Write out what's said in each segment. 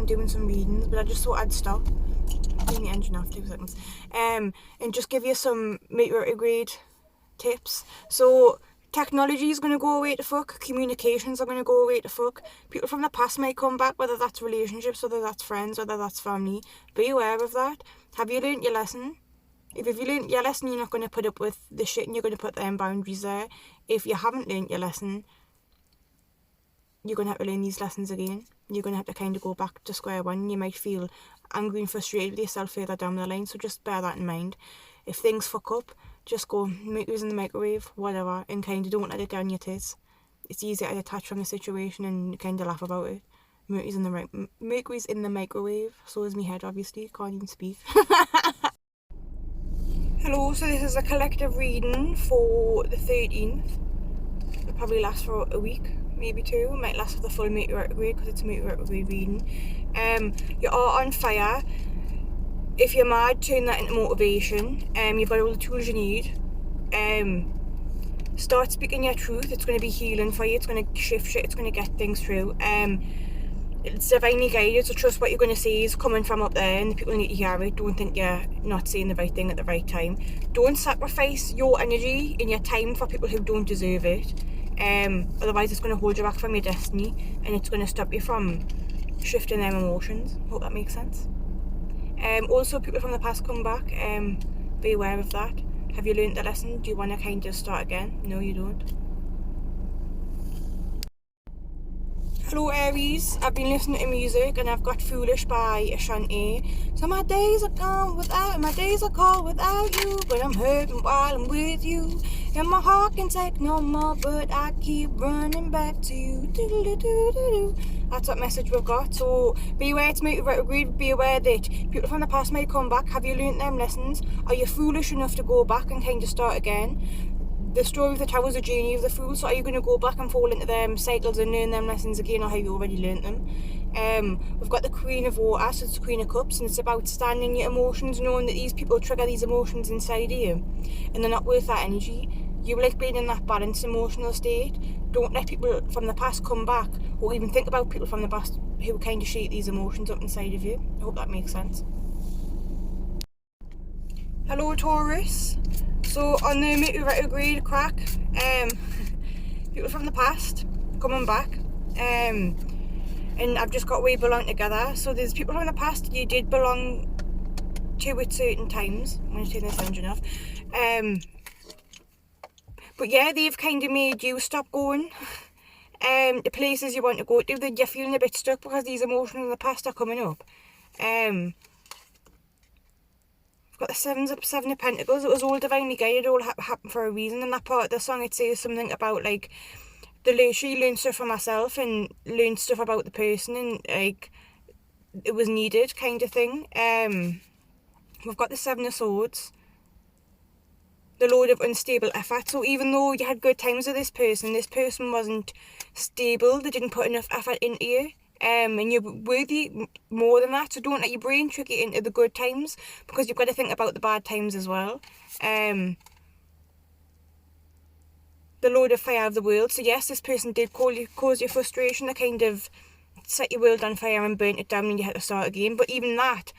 and doing some readings, but I just thought I'd stop. Turn the engine off 2 seconds. And just give you some retrograde tips. So technology is going to go away to fuck. Communications are going to go away to fuck. People from the past might come back, whether that's relationships, whether that's friends, whether that's family. Be aware of that. Have you learnt your lesson? If you learnt your lesson, you're not going to put up with the shit and you're going to put them boundaries there. If you haven't learnt your lesson, you're going to have to learn these lessons again. You're going to have to kind of go back to square one. You might feel angry and frustrated with yourself further down the line, so just bear that in mind. If things fuck up, just go, mercury's in the microwave, whatever, and kind of don't let it get on your tits. It's easier to detach from the situation and kind of laugh about it. Mercury's in the microwave, so is my head, obviously. Can't even speak. Hello, so this is a collective reading for the 13th. It'll probably last for a week, maybe 2. It might last for the full Mercury retrograde because it's a Mercury retrograde reading. You are on fire. If you're mad, turn that into motivation. You've got all the tools you need. Start speaking your truth. It's going to be healing for you. It's going to shift shit. It's going to get things through. It's divinely guided, so trust what you're going to say is coming from up there and the people need to hear it. Don't think you're not saying the right thing at the right time. Don't sacrifice your energy and your time for people who don't deserve it. Otherwise it's going to hold you back from your destiny and it's going to stop you from shifting them emotions. Hope that makes sense. Also, people from the past come back. Be aware of that. Have you learnt the lesson? Do you want to kind of start again? No, you don't. Hello Aries, I've been listening to music and I've got Foolish by Ashanti. So my days are gone without, my days are cold without you, but I'm hurting while I'm with you. And my heart can take no more, but I keep running back to you. Do-do-do-do-do. That's what message we've got. So be aware it's Mercury retrograde, be aware that people from the past might come back. Have you learnt them lessons? Are you foolish enough to go back and kind of start again? The story of the Tower is a journey of the fool, so are you going to go back and fall into them cycles and learn them lessons again, or have you already learnt them? We've got the Queen of Water, so it's the Queen of Cups, and it's about standing your emotions, knowing that these people trigger these emotions inside of you, and they're not worth that energy. You like being in that balanced emotional state. Don't let people from the past come back, or even think about people from the past who kind of shake these emotions up inside of you. I hope that makes sense. Hello Taurus. So on the Mercury retrograde crack, people from the past coming back, and I've just got we belong together. So there's people from the past you did belong to at certain times. I'm going to turn this engine off. But yeah, they've kind of made you stop going to places you want to go to, that you're feeling a bit stuck because these emotions in the past are coming up. Got the Seven of Pentacles. It was all divinely guided, all happened for a reason. And that part of the song, it says something about like she learned stuff from herself and learned stuff about the person, and like it was needed kind of thing. We've got the Seven of Swords, the Lord of Unstable Effort. So even though you had good times with this person wasn't stable. They didn't put enough effort into you. And you're worthy more than that, so don't let your brain trick you into the good times, because you've got to think about the bad times as well. The Lord of Fire of the World. So yes, this person did cause you frustration. They kind of set your world on fire and burnt it down and you had to start again. But even that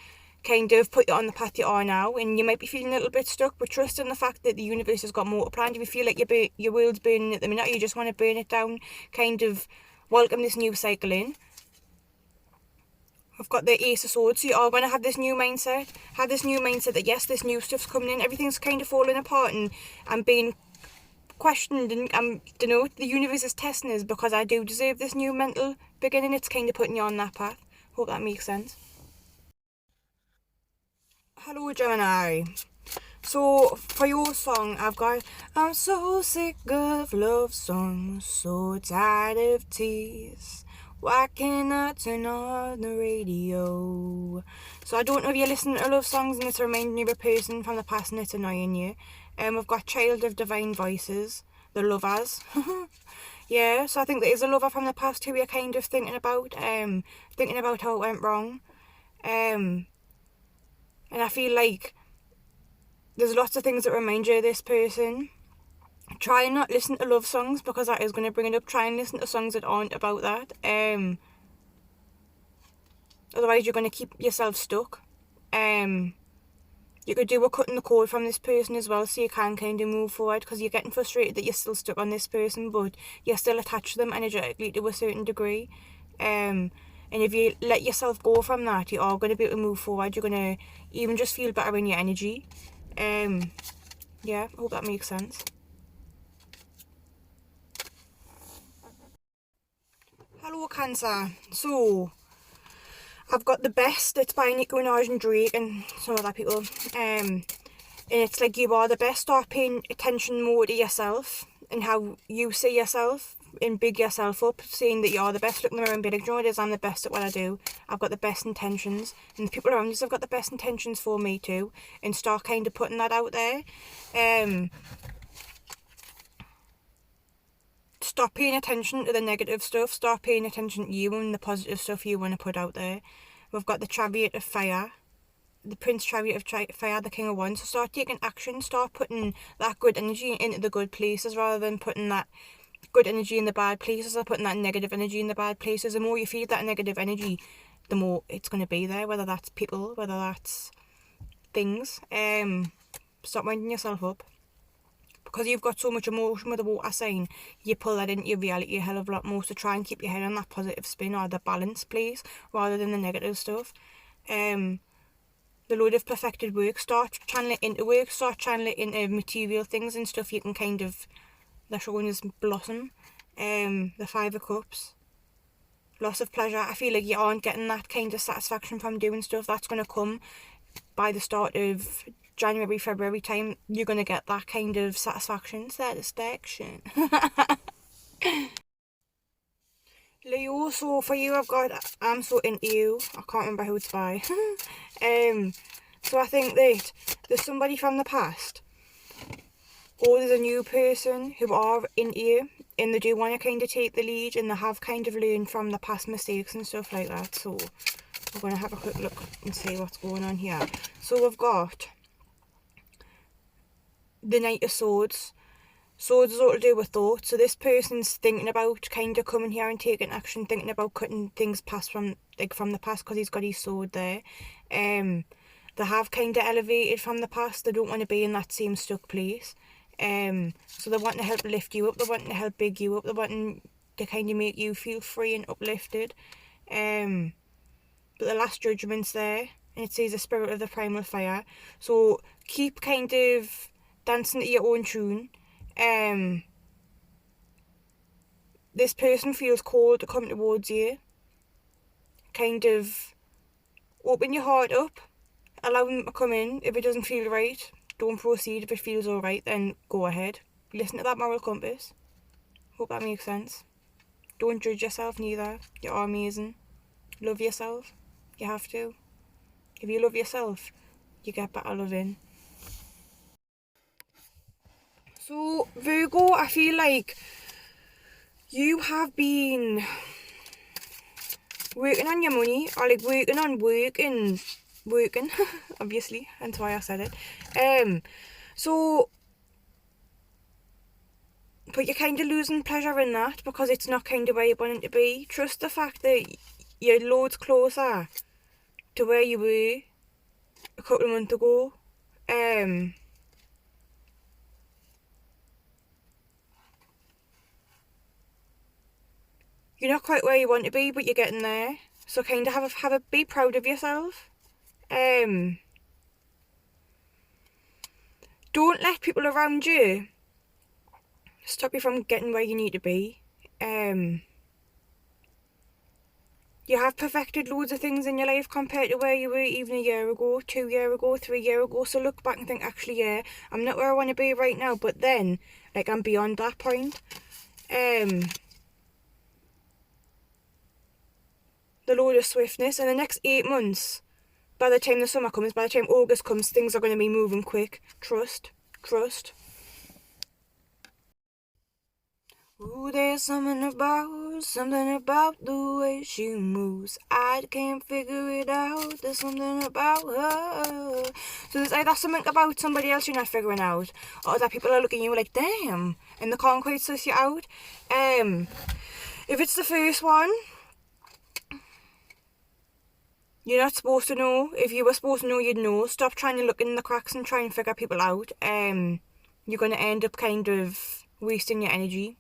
kind of put you on the path you are now, and you might be feeling a little bit stuck, but trust in the fact that the universe has got more planned. If you feel like your world's burning at the minute, or you just want to burn it down, kind of welcome this new cycle in. I've got the Ace of Swords, so you are going to have this new mindset. Have this new mindset that yes, this new stuff's coming in. Everything's kind of falling apart and being questioned, and you know, the universe is testing us because I do deserve this new mental beginning. It's kind of putting you on that path. Hope that makes sense. Hello Gemini. So for your song, I've got I'm so sick of love songs, so tired of tears. Why can't I turn on the radio? So I don't know if you're listening to love songs and it's reminding you of a person from the past and it's annoying you. We've got Child of Divine Voices, the lovers. Yeah, so I think there is a lover from the past who you're kind of thinking about how it went wrong. And I feel like there's lots of things that remind you of this person. Try and not listen to love songs, because that is going to bring it up. Try and listen to songs that aren't about that. Otherwise you're going to keep yourself stuck. You could do a cutting the cord from this person as well, so you can kind of move forward, because you're getting frustrated that you're still stuck on this person, but you're still attached to them energetically to a certain degree. And if you let yourself go from that, you are going to be able to move forward. You're going to even just feel better in your energy. Yeah, I hope that makes sense. Hello Cancer. So I've got The Best. It's by Nicki Minaj and Drake and some other people. And it's like, you are the best. Start paying attention more to yourself and how you see yourself, and big yourself up, saying that you're the best. Look in the mirror and be like, you know what it is, I'm the best at what I do. I've got the best intentions, and the people around us have got the best intentions for me too. And start kind of putting that out there. Stop paying attention to the negative stuff. Start paying attention to you and the positive stuff you want to put out there. We've got the Chariot of Fire, the Prince Chariot of Fire, the King of Wands. So start taking action. Start putting that good energy into the good places, rather than putting that good energy in the bad places, or putting that negative energy in the bad places. The more you feed that negative energy, the more it's going to be there, whether that's people, whether that's things. Stop winding yourself up. Because you've got so much emotion with the water sign, you pull that into your reality a hell of a lot more. So try and keep your head on that positive spin, or the balance, please, rather than the negative stuff. The load of perfected work, start channeling into work, start channeling into material things and stuff you can kind of, they're showing us blossom. The Five of Cups, loss of pleasure. I feel like you aren't getting that kind of satisfaction from doing stuff. That's going to come by the start of January, February time. You're going to get that kind of satisfaction. Leo, so for you I've got I'm So Into You. I can't remember who it's by. So I think that there's somebody from the past, or there's a new person who are into you, and they do want to kind of take the lead, and they have kind of learned from the past mistakes and stuff like that. So we're going to have a quick look and see what's going on here. So we've got the Knight of Swords. Swords is all to do with thoughts. So this person's thinking about kind of coming here and taking action, thinking about cutting things past from the past, because he's got his sword there. They have kind of elevated from the past. They don't want to be in that same stuck place. So they want to help lift you up. They want to help big you up. They want to kind of make you feel free and uplifted. But the Last Judgment's there, and it says the Spirit of the Primal Fire. So keep kind of dancing to your own tune. This person feels called to come towards you. Kind of open your heart up, allow them to come in. If it doesn't feel right, don't proceed. If it feels alright, then go ahead. Listen to that moral compass. Hope that makes sense. Don't judge yourself neither. You are amazing. Love yourself. You have to. If you love yourself, you get better loving. So Virgo, I feel like you have been working on your money, or like working on working, obviously, that's why I said it. So, but you're kind of losing pleasure in that, because it's not kind of where you want it to be. Trust the fact that you're loads closer to where you were a couple of months ago. You're not quite where you want to be, but you're getting there. So kind of be proud of yourself. Don't let people around you stop you from getting where you need to be. You have perfected loads of things in your life compared to where you were even a year ago, 2 years ago, 3 years ago. So look back and think, actually, yeah, I'm not where I want to be right now, but then, like, I'm beyond that point. The Lord of Swiftness. In the next 8 months, by the time the summer comes, by the time August comes, things are going to be moving quick. Trust. Ooh, there's something about the way she moves. I can't figure it out. There's something about her. So there's either something about somebody else you're not figuring out, or that people are looking at you like, damn, and they can't quite suss you out. If it's the first one, You're not supposed to know. If you were supposed to know, you'd know. Stop trying to look in the cracks and try and figure people out. You're going to end up kind of wasting your energy.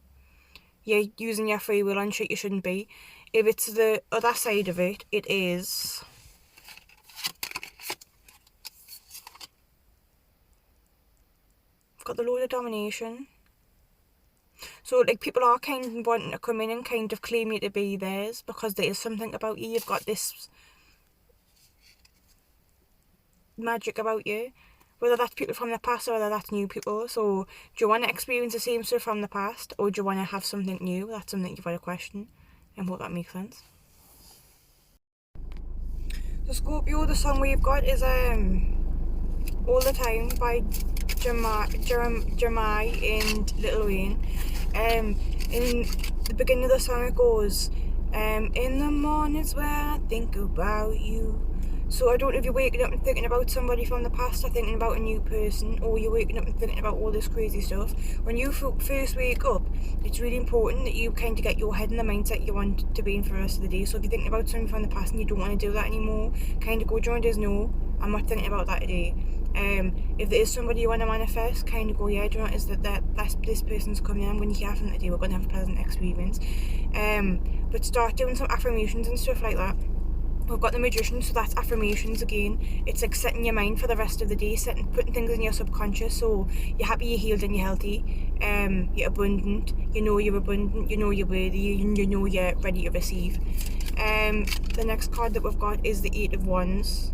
You're using your free will on shit you shouldn't be. If it's the other side of it, it is... I've got the Lord of Domination. So, like, people are kind of wanting to come in and kind of claim you to be theirs because there is something about you. You've got this magic about you, whether that's people from the past or whether that's new people. So do you want to experience the same stuff from the past, or do you want to have something new? That's something you've got to question. I hope that makes sense. So Scorpio, the song we've got is All the Time by Gemini and Little Wayne. In the beginning of the song it goes, in the mornings where I think about you. So I don't know if you're waking up and thinking about somebody from the past or thinking about a new person, or you're waking up and thinking about all this crazy stuff. When you first wake up, it's really important that you kind of get your head in the mindset you want to be in for the rest of the day. So if you're thinking about something from the past and you don't want to do that anymore, kind of go, do you know what it is? No, I'm not thinking about that today. If there is somebody you want to manifest, kind of go, yeah, do you know what it is that this person's coming in, I'm going to hear from them today, we're going to have a pleasant experience. But start doing some affirmations and stuff like that. We've got the Magician, so that's affirmations again. It's like setting your mind for the rest of the day, putting things in your subconscious. So you're happy, you're healed and you're healthy. You're abundant, you know you're abundant, you know you're worthy, you know you're ready to receive. The next card that we've got is the Eight of Wands,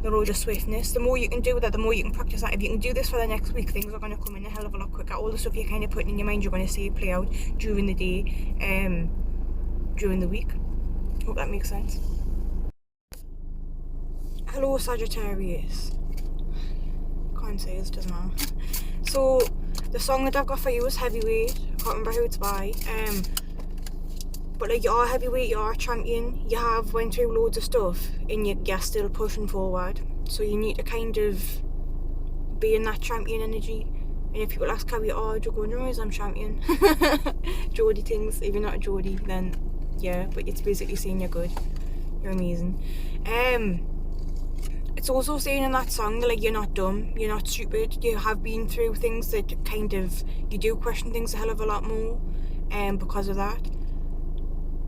the Road of Swiftness. The more you can do with that, the more you can practice that. If you can do this for the next week, things are going to come in a hell of a lot quicker. All the stuff you're kind of putting in your mind, you're going to see it play out during the day, during the week. Hope that makes sense. Hello Sagittarius. Can't say this, doesn't matter. So the song that I've got for you is Heavyweight. I can't remember who it's by. But like, you are heavyweight, you are a champion. You have went through loads of stuff and you're still pushing forward. So you need to kind of be in that champion energy. And if people ask how you are, you're going, no, I'm champion. Geordie things. If you're not a Geordie, then yeah, but it's basically saying you're good. You're amazing. It's also saying in that song that, like, you're not dumb, you're not stupid, you have been through things that kind of, you do question things a hell of a lot more because of that.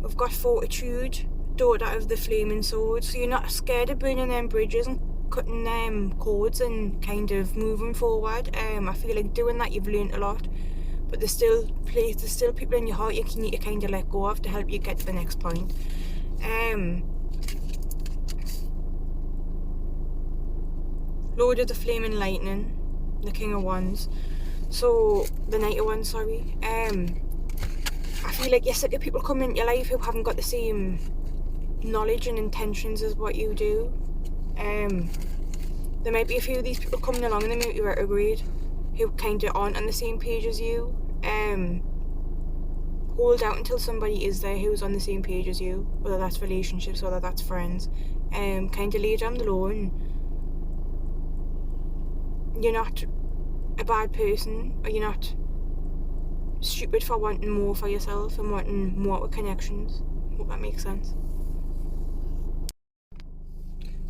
We've got Fortitude, Daughter of the Flaming Sword, so you're not scared of burning them bridges and cutting them cords and kind of moving forward. I feel like doing that you've learned a lot, but there's still people in your heart you need to kind of let go of to help you get to the next point. Lord of the Flaming Lightning, the King of Wands. So, the Knight of Wands, sorry. I feel like you're sick of people coming into your life who haven't got the same knowledge and intentions as what you do. There might be a few of these people coming along in the multi retrograde who kind of aren't on the same page as you. Hold out until somebody is there who's on the same page as you, whether that's relationships, whether that's friends. Kind of lay down the law, and you're not a bad person, or you're not stupid for wanting more for yourself and wanting more connections. Hope that makes sense.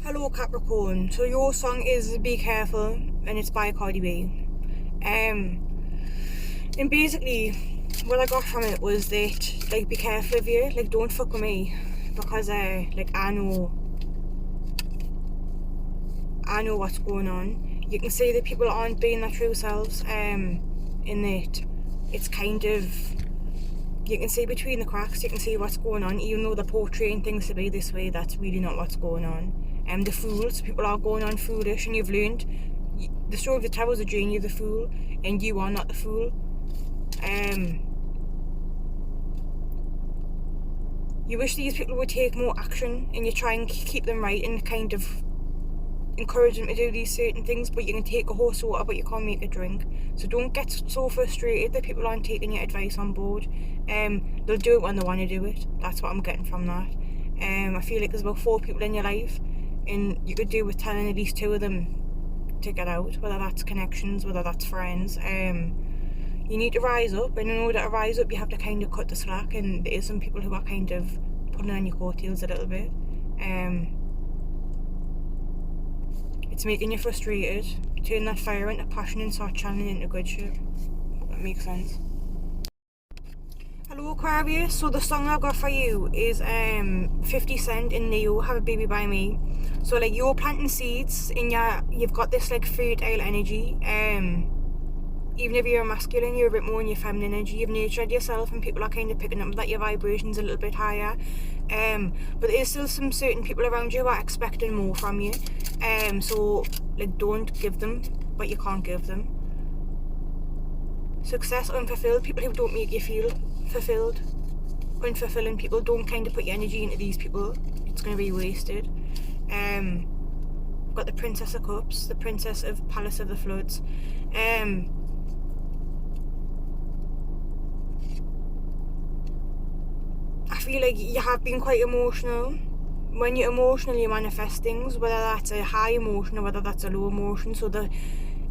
Hello Capricorn. So your song is Be Careful, and it's by Cardi B. And basically what I got from it was that, like, be careful of you, like, don't fuck with me, because like, I know what's going on. You can see that people aren't being their true selves, in that it's kind of, you can see between the cracks, you can see what's going on, even though they're portraying things to be this way, that's really not what's going on. The fools, people are going on foolish, and you've learned, the story of the Tower is a journey of the fool, and you are not the fool. You wish these people would take more action, and you try and keep them right and kind of encourage them to do these certain things, but you can take a horse water but you can't make it drink. So don't get so frustrated that people aren't taking your advice on board. They'll do it when they want to do it. That's what I'm getting from that. I feel like there's about 4 people in your life, and you could do with telling at least 2 of them to get out, whether that's connections, whether that's friends. You need to rise up, and in order to rise up you have to kind of cut the slack, and there is some people who are kind of pulling on your coattails a little bit. It's making you frustrated. Turn that fire into passion and start channeling into good shit. That makes sense. Hello Aquarius, so the song I've got for you is 50 Cent and Neo, Have a Baby by Me. So like you're planting seeds in you've got this like fertile energy. Even if you're masculine, you're a bit more in your feminine energy. You've nurtured yourself and people are kind of picking up that your vibration's a little bit higher. But there's still some certain people around you who are expecting more from you. So like don't give them what you can't give them. Success unfulfilled, people who don't make you feel fulfilled. Unfulfilling people, don't kind of put your energy into these people. It's going to be wasted. We've got the Princess of Cups, the Princess of Palace of the Floods. I feel like you have been quite emotional. When you're emotional, you manifest things, whether that's a high emotion or whether that's a low emotion. So the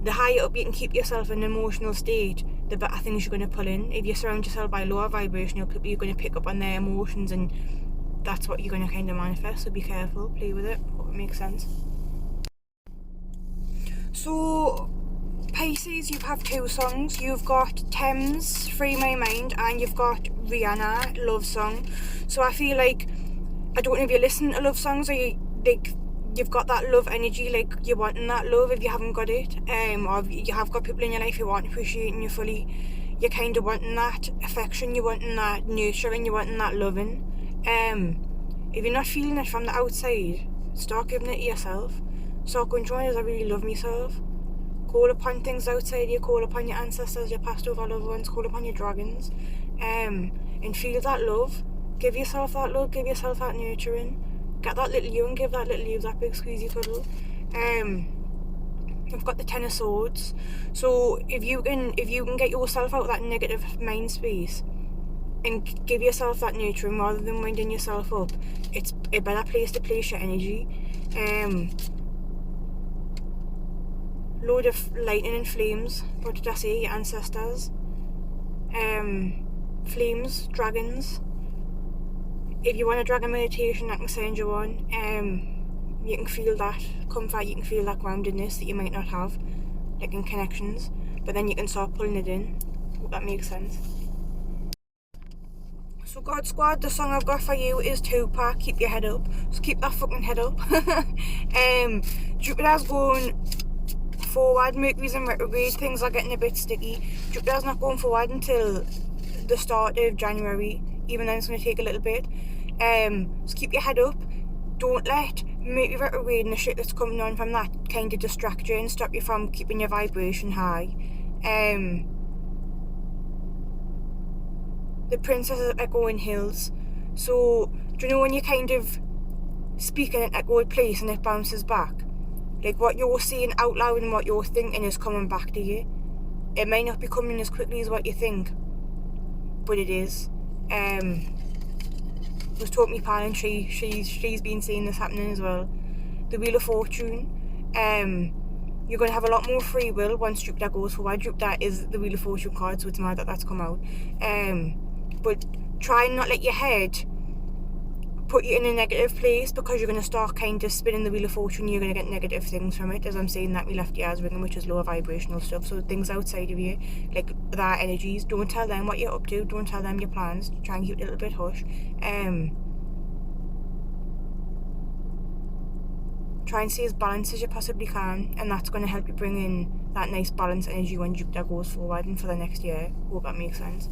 higher up you can keep yourself in an emotional state, the better things you're going to pull in. If you surround yourself by lower vibrational people, you're going to pick up on their emotions, and that's what you're going to kind of manifest. So be careful, play with it. Hope it makes sense. So Pisces, you have two songs. You've got Thames, Free My Mind, and you've got Rihanna, Love Song. So I feel like, I don't know if you listen to love songs or you've got that love energy, like you're wanting that love if you haven't got it, or you have got people in your life who aren't appreciating you fully. You're kind of wanting that affection, you're wanting that nurturing, you're wanting that loving. If you're not feeling it from the outside, start giving it to yourself. Start going, does I really love myself? Call upon things outside you, call upon your ancestors, your past over loved ones, call upon your dragons, and feel that love. Give yourself that love, give yourself that nurturing. Get that little you and give that little you that big squeezy cuddle. I've got the Ten of Swords. So if you can get yourself out of that negative mind space and give yourself that nurturing rather than winding yourself up, it's a better place to place your energy. Load of lightning and flames. What did I say? Your ancestors. Flames, dragons. If you want a dragon meditation, I can send you one. You can feel that comfort, you can feel that groundedness that you might not have, like in connections, but then you can start pulling it in. Hope that makes sense. So God Squad, the song I've got for you is Tupac, Keep Your Head Up. So keep that fucking head up. Jupiter's going forward, Mercury's in retrograde, things are getting a bit sticky. Jupiter's not going forward until the start of January, even then it's going to take a little bit. So keep your head up. Don't let Mercury retrograde and the shit that's coming on from that kind of distract you and stop you from keeping your vibration high. The princesses are going hills. So do you know when you're kind of speaking at echoed place and it bounces back? Like what you're saying out loud and what you're thinking is coming back to you. It may not be coming as quickly as what you think, but it is. Was taught me pal, and she's been seeing this happening as well. The Wheel of Fortune. You're going to have a lot more free will once Jupiter goes forward. Jupiter is the Wheel of Fortune card, so it's mad that that's come out. But try and not let your head put you in a negative place, because you're going to start kind of spinning the Wheel of Fortune. You're going to get negative things from it. As I'm saying that, my left ear's ringing, which is lower vibrational stuff. So things outside of you, like that energies, don't tell them what you're up to. Don't tell them your plans. Try and keep it a little bit hush. Try and stay as balanced as you possibly can, and that's going to help you bring in that nice balanced energy when Jupiter goes forward and for the next year. Hope that makes sense.